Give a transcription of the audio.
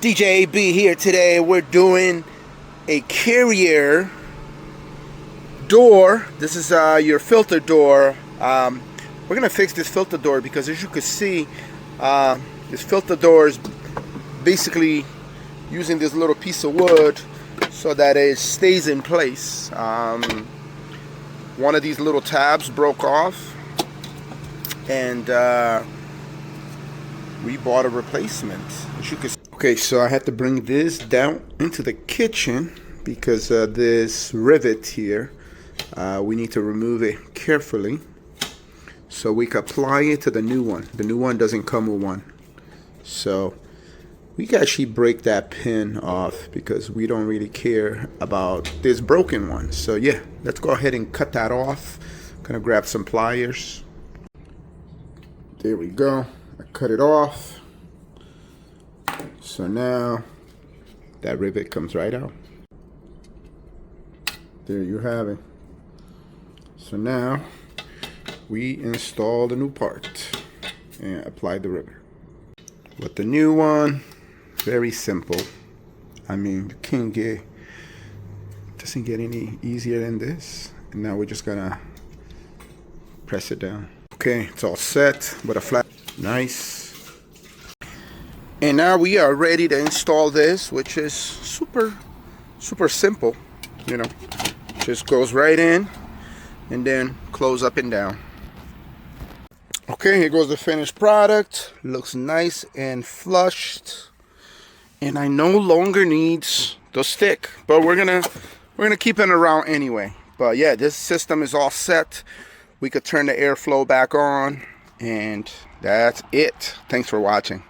DJ AB here. Today we're doing a carrier door. This is your filter door. We're gonna fix this filter door because, as you can see, this filter door is basically using this little piece of wood so that it stays in place. One of these little tabs broke off, and we bought a replacement. As you can see. Okay, so I had to bring this down into the kitchen because this rivet here, we need to remove it carefully so we can apply it to the new one. The new one doesn't come with one, so we can actually break that pin off because we don't really care about this broken one. So yeah, let's go ahead and cut that off. Gonna grab some pliers. There we go. I cut it off. So now that rivet comes right out. There you have it. So now we install the new part and apply the rivet. With the new one, very simple. I mean, you can't get, doesn't get any easier than this. And now we're just gonna press it down. Okay, it's all set with a flat. Nice. And now we are ready to install this, which is super simple. You know, just goes right in and then close up and down. Okay, here goes the finished product. Looks nice and flushed, and I no longer needs the stick, but we're gonna keep it around anyway. But yeah, this system is all set. We could turn the airflow back on, and that's it. Thanks for watching.